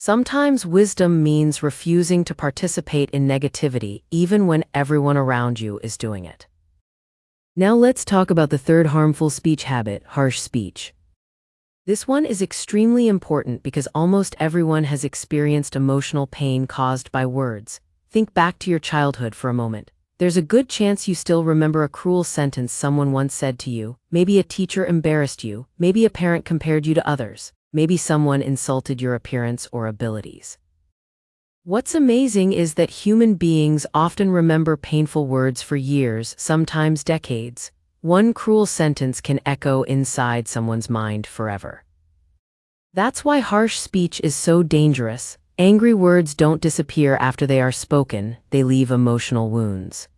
Sometimes wisdom means refusing to participate in negativity even when everyone around you is doing it. Now let's talk about the third harmful speech habit, harsh speech. This one is extremely important because almost everyone has experienced emotional pain caused by words. Think back to your childhood for a moment. There's a good chance you still remember a cruel sentence someone once said to you. Maybe a teacher embarrassed you. Maybe a parent compared you to others. Maybe someone insulted your appearance or abilities. What's amazing is that human beings often remember painful words for years, sometimes decades. One cruel sentence can echo inside someone's mind forever. That's why harsh speech is so dangerous. Angry words don't disappear after they are spoken, they leave emotional wounds.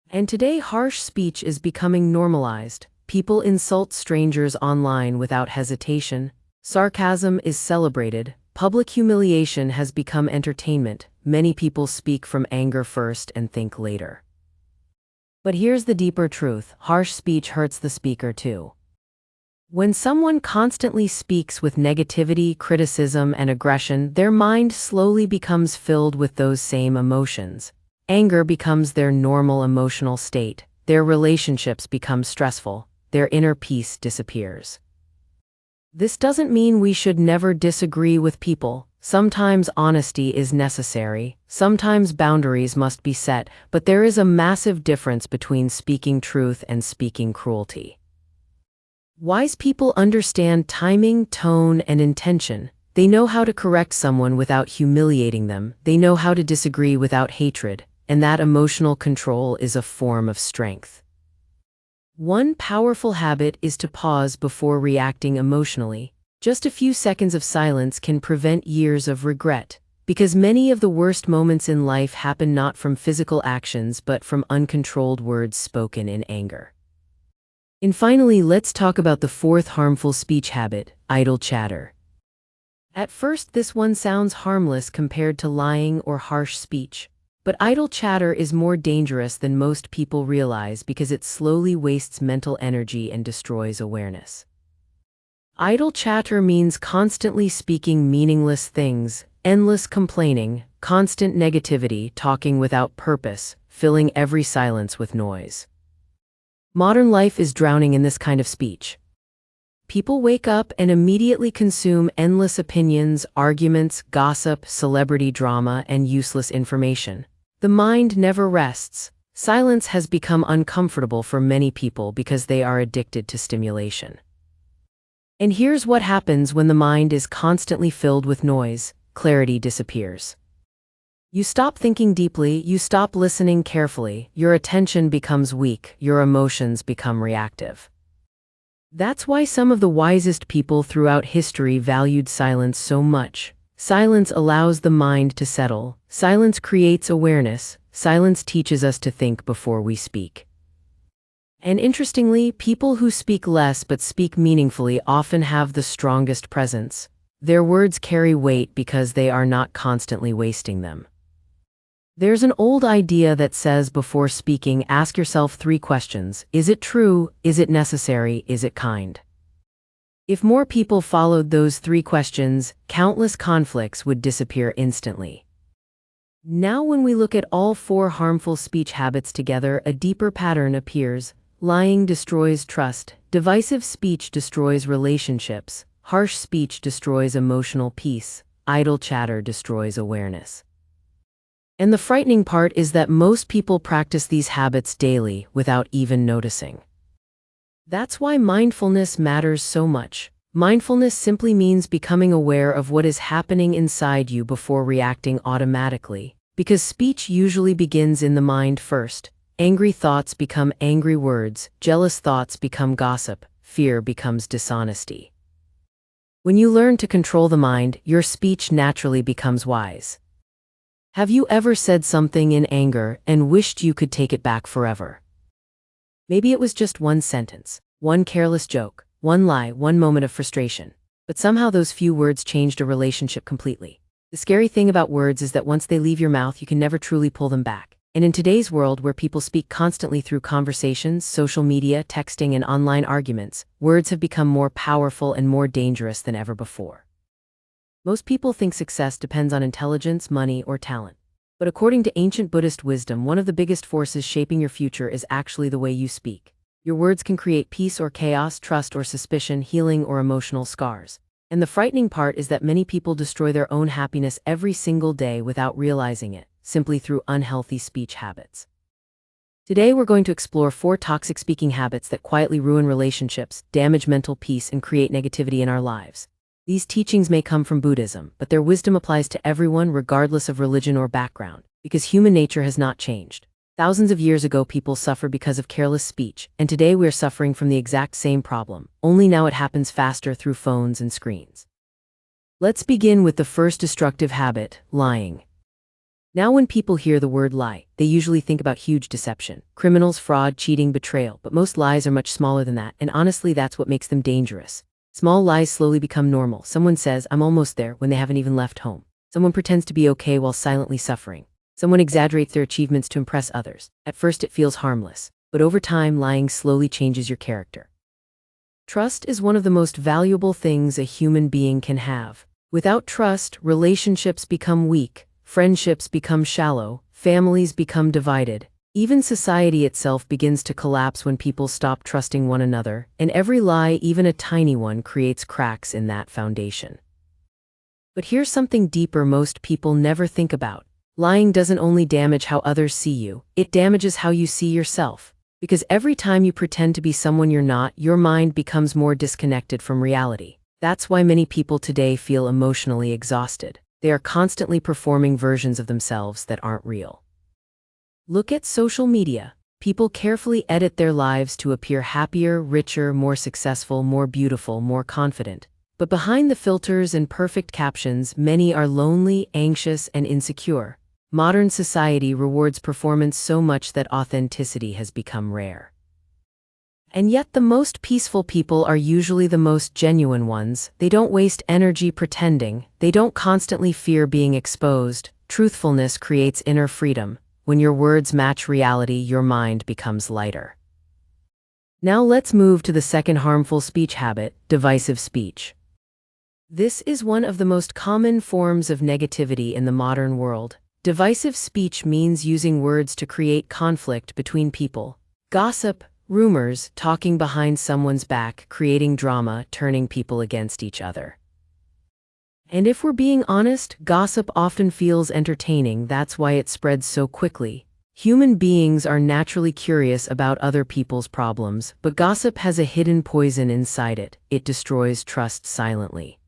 And today, harsh speech is becoming normalized. People insult strangers online without hesitation. Sarcasm is celebrated. Public humiliation has become entertainment. Many people speak from anger first and think later. But here's the deeper truth: harsh speech hurts the speaker too. When someone constantly speaks with negativity, criticism, and aggression, their mind slowly becomes filled with those same emotions. Anger becomes their normal emotional state. Their relationships become stressful. Their inner peace disappears. This doesn't mean we should never disagree with people. Sometimes honesty is necessary. Sometimes boundaries must be set, but there is a massive difference between speaking truth and speaking cruelty. Wise people understand timing, tone, and intention. They know how to correct someone without humiliating them. They know how to disagree without hatred, and that emotional control is a form of strength. One powerful habit is to pause before reacting emotionally. Just a few seconds of silence can prevent years of regret, because many of the worst moments in life happen not from physical actions but from uncontrolled words spoken in anger. And finally, let's talk about the fourth harmful speech habit, idle chatter. At first, this one sounds harmless compared to lying or harsh speech. But idle chatter is more dangerous than most people realize because it slowly wastes mental energy and destroys awareness. Idle chatter means constantly speaking meaningless things, endless complaining, constant negativity, talking without purpose, filling every silence with noise. Modern life is drowning in this kind of speech. People wake up and immediately consume endless opinions, arguments, gossip, celebrity drama, and useless information. The mind never rests. Silence has become uncomfortable for many people because they are addicted to stimulation. And here's what happens when the mind is constantly filled with noise: clarity disappears. You stop thinking deeply, you stop listening carefully, your attention becomes weak, your emotions become reactive. That's why some of the wisest people throughout history valued silence so much. Silence allows the mind to settle. Silence creates awareness. Silence teaches us to think before we speak. And interestingly, people who speak less but speak meaningfully often have the strongest presence. Their words carry weight because they are not constantly wasting them. There's an old idea that says before speaking, ask yourself 3 questions. Is it true? Is it necessary? Is it kind? If more people followed those 3 questions, countless conflicts would disappear instantly. Now when we look at all 4 harmful speech habits together, a deeper pattern appears. Lying destroys trust. Divisive speech destroys relationships. Harsh speech destroys emotional peace. Idle chatter destroys awareness. And the frightening part is that most people practice these habits daily without even noticing. That's why mindfulness matters so much. Mindfulness simply means becoming aware of what is happening inside you before reacting automatically. Because speech usually begins in the mind first. Angry thoughts become angry words, jealous thoughts become gossip, fear becomes dishonesty. When you learn to control the mind, your speech naturally becomes wise. Have you ever said something in anger and wished you could take it back forever? Maybe it was just one sentence, one careless joke, one lie, one moment of frustration. But somehow those few words changed a relationship completely. The scary thing about words is that once they leave your mouth, you can never truly pull them back. And in today's world where people speak constantly through conversations, social media, texting, and online arguments, words have become more powerful and more dangerous than ever before. Most people think success depends on intelligence, money, or talent. But according to ancient Buddhist wisdom, one of the biggest forces shaping your future is actually the way you speak. Your words can create peace or chaos, trust or suspicion, healing or emotional scars. And the frightening part is that many people destroy their own happiness every single day without realizing it, simply through unhealthy speech habits. Today we're going to explore 4 toxic speaking habits that quietly ruin relationships, damage mental peace, and create negativity in our lives. These teachings may come from Buddhism, but their wisdom applies to everyone regardless of religion or background, because human nature has not changed. Thousands of years ago, people suffered because of careless speech, and today we are suffering from the exact same problem, only now it happens faster through phones and screens. Let's begin with the first destructive habit, lying. Now when people hear the word lie, they usually think about huge deception, criminals, fraud, cheating, betrayal, but most lies are much smaller than that, and honestly that's what makes them dangerous. Small lies slowly become normal. Someone says, "I'm almost there," when they haven't even left home. Someone pretends to be okay while silently suffering. Someone exaggerates their achievements to impress others. At first it feels harmless, but over time lying slowly changes your character. Trust is one of the most valuable things a human being can have. Without trust, relationships become weak. Friendships become shallow, families become divided. Even society itself begins to collapse when people stop trusting one another, and every lie, even a tiny one, creates cracks in that foundation. But here's something deeper most people never think about. Lying doesn't only damage how others see you, it damages how you see yourself. Because every time you pretend to be someone you're not, your mind becomes more disconnected from reality. That's why many people today feel emotionally exhausted. They are constantly performing versions of themselves that aren't real. Look at social media. People carefully edit their lives to appear happier, richer, more successful, more beautiful, more confident. But behind the filters and perfect captions, many are lonely, anxious, and insecure. Modern society rewards performance so much that authenticity has become rare. And yet the most peaceful people are usually the most genuine ones. They don't waste energy pretending. They don't constantly fear being exposed. Truthfulness creates inner freedom. When your words match reality, your mind becomes lighter. Now let's move to the second harmful speech habit, divisive speech. This is one of the most common forms of negativity in the modern world. Divisive speech means using words to create conflict between people. Gossip, rumors, talking behind someone's back, creating drama, turning people against each other. And if we're being honest, gossip often feels entertaining. That's why it spreads so quickly. Human beings are naturally curious about other people's problems, but gossip has a hidden poison inside it. It destroys trust silently.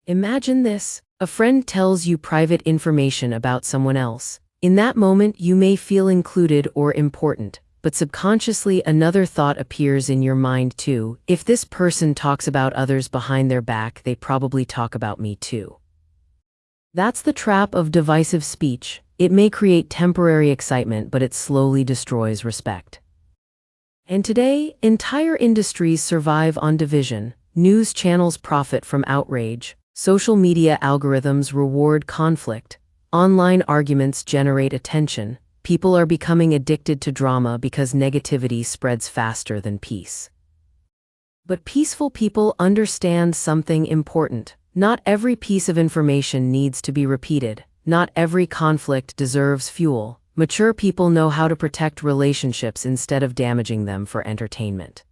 Imagine this. A friend tells you private information about someone else. In that moment, you may feel included or important. But subconsciously another thought appears in your mind too. If this person talks about others behind their back, they probably talk about me too. That's the trap of divisive speech. It may create temporary excitement, but it slowly destroys respect. And today, entire industries survive on division. News channels profit from outrage. Social media algorithms reward conflict. Online arguments generate attention. People are becoming addicted to drama because negativity spreads faster than peace. But peaceful people understand something important. Not every piece of information needs to be repeated. Not every conflict deserves fuel. Mature people know how to protect relationships instead of damaging them for entertainment.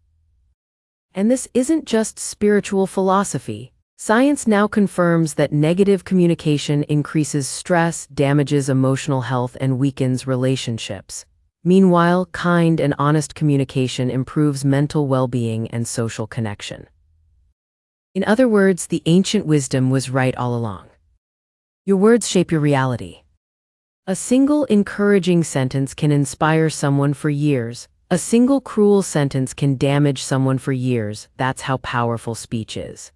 And this isn't just spiritual philosophy. Science now confirms that negative communication increases stress, damages emotional health, and weakens relationships. Meanwhile, kind and honest communication improves mental well-being and social connection. In other words, the ancient wisdom was right all along. Your words shape your reality. A single encouraging sentence can inspire someone for years. A single cruel sentence can damage someone for years. That's how powerful speech is.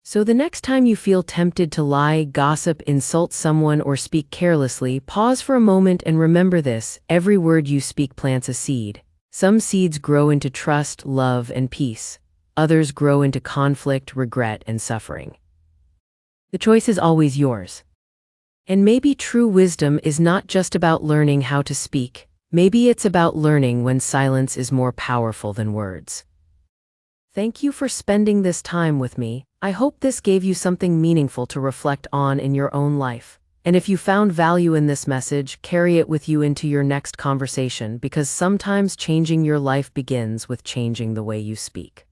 So the next time you feel tempted to lie, gossip, insult someone, or speak carelessly, pause for a moment and remember this: every word you speak plants a seed. Some seeds grow into trust, love, and peace. Others grow into conflict, regret, and suffering. The choice is always yours. And maybe true wisdom is not just about learning how to speak. Maybe it's about learning when silence is more powerful than words. Thank you for spending this time with me. I hope this gave you something meaningful to reflect on in your own life. And if you found value in this message, carry it with you into your next conversation, because sometimes changing your life begins with changing the way you speak.